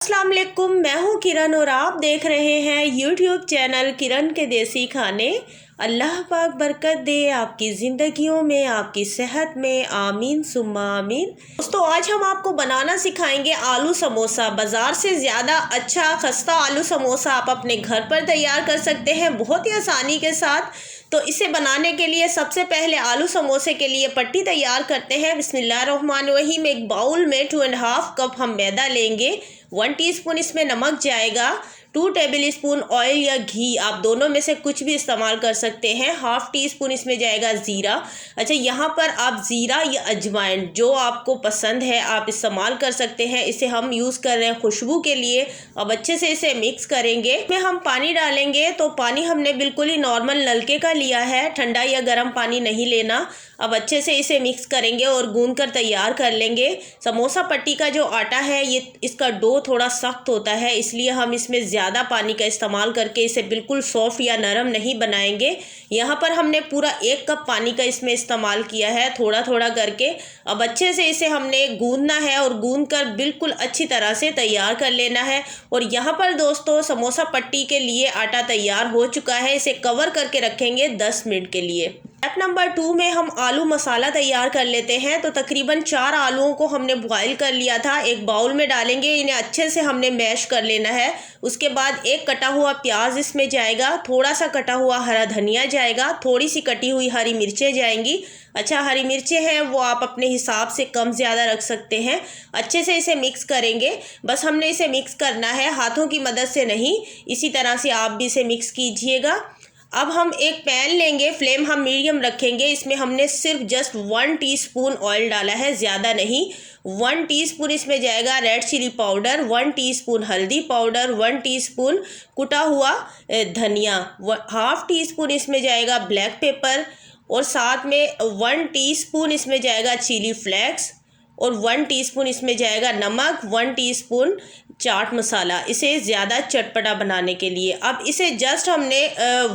अस्सलाम वालेकुम, मैं हूँ किरण और आप देख रहे हैं यूट्यूब चैनल किरण के देसी खाने। अल्लाह पाक बरकत दे आपकी ज़िंदगियों में, आपकी सेहत में, आमीन सुम्मा आमीन। दोस्तों, आज हम आपको बनाना सिखाएंगे आलू समोसा। बाज़ार से ज़्यादा अच्छा खस्ता आलू समोसा आप अपने घर पर तैयार कर सकते हैं बहुत ही आसानी के साथ। तो इसे बनाने के लिए सबसे पहले आलू समोसे के लिए पट्टी तैयार करते हैं। बिस्मिल्लाहिर्रहमानिर्रहीम। एक बाउल में 2.5 कप हम मैदा लेंगे। 1 टीस्पून इसमें नमक जाएगा। 2 टेबल स्पून ऑयल या घी, आप दोनों में से कुछ भी इस्तेमाल कर सकते हैं। 1/2 टीस्पून इसमें जाएगा ज़ीरा। अच्छा, यहाँ पर आप ज़ीरा या अजवाइन जो आपको पसंद है आप इस्तेमाल कर सकते हैं। इसे हम यूज़ कर रहे हैं खुशबू के लिए। अब अच्छे से इसे मिक्स करेंगे। इसमें हम पानी डालेंगे तो पानी हमने बिल्कुल ही नॉर्मल नलके का लिया है, ठंडा या गर्म पानी नहीं लेना। अब अच्छे से इसे मिक्स करेंगे और गूंद कर तैयार कर लेंगे। समोसा पट्टी का जो आटा है ये इसका डो थोड़ा सख्त होता है, इसलिए हम इसमें ज़्यादा पानी का इस्तेमाल करके इसे बिल्कुल सॉफ्ट या नरम नहीं बनाएंगे। यहाँ पर हमने पूरा 1 कप पानी का इसमें इस्तेमाल किया है, थोड़ा थोड़ा करके। अब अच्छे से इसे हमने गूंदना है और गूंद कर बिल्कुल अच्छी तरह से तैयार कर लेना है। और यहाँ पर दोस्तों समोसा पट्टी के लिए आटा तैयार हो चुका है। इसे कवर करके रखेंगे 10 मिनट के लिए। स्टेप नंबर 2 में हम आलू मसाला तैयार कर लेते हैं। तो तकरीबन 4 आलूओं को हमने बॉईल कर लिया था, एक बाउल में डालेंगे। इन्हें अच्छे से हमने मैश कर लेना है। उसके बाद एक कटा हुआ प्याज इसमें जाएगा, थोड़ा सा कटा हुआ हरा धनिया जाएगा, थोड़ी सी कटी हुई हरी मिर्चें जाएंगी। अच्छा, हरी मिर्चें हैं वो आप अपने हिसाब से कम ज़्यादा रख सकते हैं। अच्छे से इसे मिक्स करेंगे। बस हमने इसे मिक्स करना है, हाथों की मदद से नहीं। इसी तरह से आप भी इसे मिक्स कीजिएगा। अब हम एक पैन लेंगे, फ्लेम हम मीडियम रखेंगे। इसमें हमने सिर्फ जस्ट 1 टीस्पून ऑयल डाला है, ज़्यादा नहीं। 1 टीस्पून इसमें जाएगा रेड चिली पाउडर, 1 टीस्पून हल्दी पाउडर, 1 टीस्पून कुटा हुआ धनिया, 1/2 टीस्पून इसमें जाएगा ब्लैक पेपर, और साथ में 1 टीस्पून इसमें जाएगा चिली फ्लेक्स, और 1 टीस्पून इसमें जाएगा नमक, 1 टीस्पून चाट मसाला, इसे ज़्यादा चटपटा बनाने के लिए। अब इसे जस्ट हमने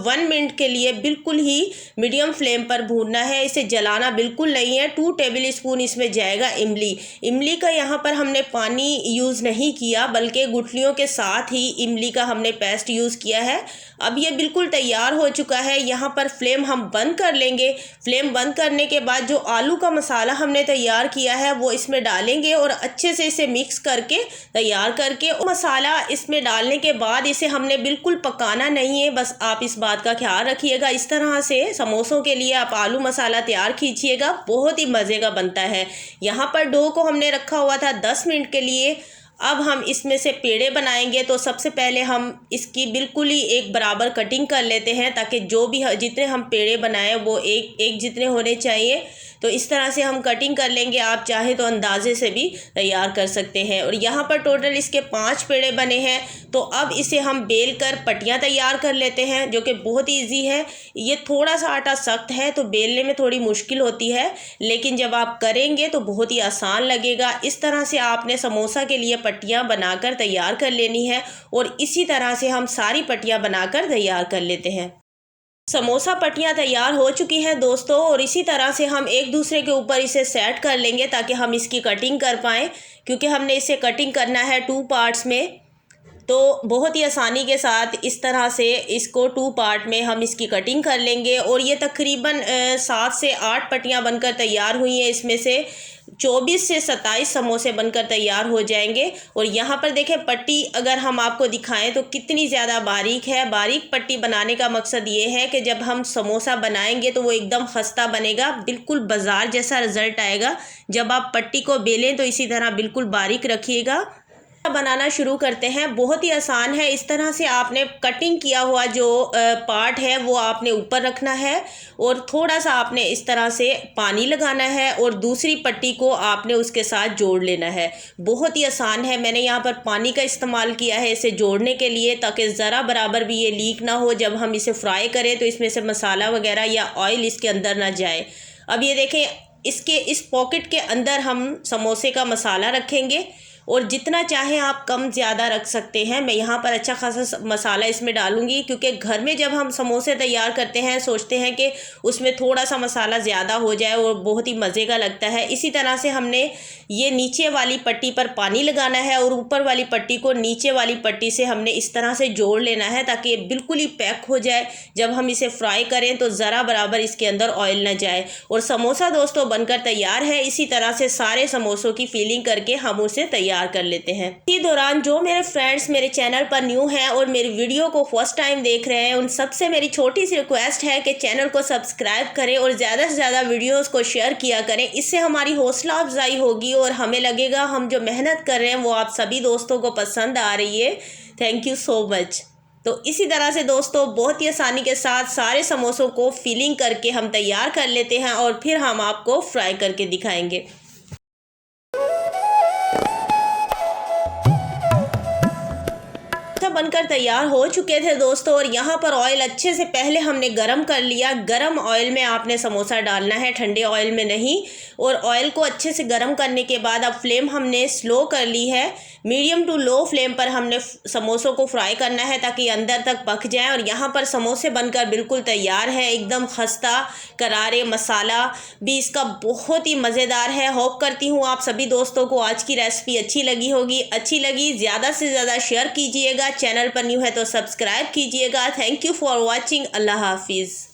1 मिनट के लिए बिल्कुल ही मीडियम फ्लेम पर भूनना है, इसे जलाना बिल्कुल नहीं है। 2 टेबल स्पून इसमें जाएगा इमली। इमली का यहाँ पर हमने पानी यूज़ नहीं किया, बल्कि गुठलियों के साथ ही इमली का हमने पेस्ट यूज़ किया है। अब ये बिल्कुल तैयार हो चुका है। यहाँ पर फ्लेम हम बंद कर लेंगे। फ्लेम बंद करने के बाद जो आलू का मसाला हमने तैयार किया है वो इसमें डालेंगे और अच्छे से इसे मिक्स करके तैयार करके मसाला इसमें डालने के बाद इसे हमने बिल्कुल पकाना नहीं है। बस आप इस बात का ख्याल रखिएगा, इस तरह से समोसों के लिए आप आलू मसाला तैयार कीजिएगा, बहुत ही मज़े का बनता है। यहाँ पर डो को हमने रखा हुआ था 10 मिनट के लिए। अब हम इसमें से पेड़े बनाएंगे। तो सबसे पहले हम इसकी बिल्कुल ही एक बराबर कटिंग कर लेते हैं, ताकि जो भी जितने हम पेड़े बनाएं वो एक जितने होने चाहिए। तो इस तरह से हम कटिंग कर लेंगे। आप चाहे तो अंदाजे से भी तैयार कर सकते हैं। और यहाँ पर टोटल इसके 5 पेड़े बने हैं। तो अब इसे हम बेल कर पट्टियाँ तैयार कर लेते हैं, जो कि बहुत ईजी है। ये थोड़ा सा आटा सख्त है तो बेलने में थोड़ी मुश्किल होती है, लेकिन जब आप करेंगे तो बहुत ही आसान लगेगा। इस तरह से आपने समोसा के लिए पट्टियाँ बनाकर तैयार कर लेनी है, और इसी तरह से हम सारी पट्टियाँ बनाकर तैयार कर लेते हैं। समोसा पट्टियाँ तैयार हो चुकी हैं दोस्तों, और इसी तरह से हम एक दूसरे के ऊपर इसे सेट कर लेंगे ताकि हम इसकी कटिंग कर पाएँ, क्योंकि हमने इसे कटिंग करना है 2 पार्ट्स में। तो बहुत ही आसानी के साथ इस तरह से इसको 2 पार्ट में हम इसकी कटिंग कर लेंगे। और ये तकरीबन 7 से 8 पट्टियाँ बनकर तैयार हुई हैं। इसमें से 24 से 27 समोसे बनकर तैयार हो जाएंगे। और यहाँ पर देखें, पट्टी अगर हम आपको दिखाएं तो कितनी ज़्यादा बारीक है। बारीक पट्टी बनाने का मकसद ये है कि जब हम समोसा बनाएंगे तो वो एकदम खस्ता बनेगा, बिल्कुल बाज़ार जैसा रिज़ल्ट आएगा। जब आप पट्टी को बेलें तो इसी तरह बिल्कुल बारीक रखिएगा। बनाना शुरू करते हैं, बहुत ही आसान है। इस तरह से आपने कटिंग किया हुआ जो पार्ट है वो आपने ऊपर रखना है, और थोड़ा सा आपने इस तरह से पानी लगाना है, और दूसरी पट्टी को आपने उसके साथ जोड़ लेना है। बहुत ही आसान है। मैंने यहाँ पर पानी का इस्तेमाल किया है इसे जोड़ने के लिए, ताकि ज़रा बराबर भी ये लीक ना हो। जब हम इसे फ्राई करें तो इसमें से मसाला वगैरह या ऑयल इसके अंदर ना जाए। अब ये देखें, इसके इस पॉकेट के अंदर हम समोसे का मसाला रखेंगे, और जितना चाहें आप कम ज़्यादा रख सकते हैं। मैं यहाँ पर अच्छा खासा मसाला इसमें डालूँगी, क्योंकि घर में जब हम समोसे तैयार करते हैं सोचते हैं कि उसमें थोड़ा सा मसाला ज़्यादा हो जाए और बहुत ही मज़े का लगता है। इसी तरह से हमने ये नीचे वाली पट्टी पर पानी लगाना है और ऊपर वाली पट्टी को नीचे वाली पट्टी से हमने इस तरह से जोड़ लेना है ताकि ये बिल्कुल ही पैक हो जाए। जब हम इसे फ्राई करें तो ज़रा बराबर इसके अंदर ऑयल न जाए। और समोसा दोस्तों बनकर तैयार है। इसी तरह से सारे समोसों की फीलिंग करके हम उसे तैयार कर लेते हैं। इसी दौरान जो मेरे फ्रेंड्स मेरे चैनल पर न्यू हैं और मेरी वीडियो को फर्स्ट टाइम देख रहे हैं, उन सबसे मेरी छोटी सी रिक्वेस्ट है कि चैनल को सब्सक्राइब करें और ज़्यादा से ज़्यादा वीडियोस को शेयर किया करें। इससे हमारी हौसला अफजाई होगी और हमें लगेगा हम जो मेहनत कर रहे हैं वो आप सभी दोस्तों को पसंद आ रही है। Thank you so much. तो इसी तरह से दोस्तों बहुत ही आसानी के साथ सारे समोसों को फिलिंग करके हम तैयार कर लेते हैं और फिर हम आपको फ्राई करके दिखाएंगे। बनकर तैयार हो चुके थे दोस्तों, और यहाँ पर ऑयल अच्छे से पहले हमने गरम कर लिया। गरम ऑयल में आपने समोसा डालना है, ठंडे ऑयल में नहीं। और ऑयल को अच्छे से गरम करने के बाद अब फ्लेम हमने स्लो कर ली है। मीडियम टू लो फ्लेम पर हमने समोसों को फ्राई करना है ताकि अंदर तक पक जाए। और यहाँ पर समोसे बनकर बिल्कुल तैयार है, एकदम खस्ता करारे। मसाला भी इसका बहुत ही मज़ेदार है। होप करती हूँ आप सभी दोस्तों को आज की रेसिपी अच्छी लगी होगी। अच्छी लगी ज़्यादा से ज़्यादा शेयर कीजिएगा। चैनल पर न्यू है तो सब्सक्राइब कीजिएगा। Thank you for watching. अल्लाह हाफिज़।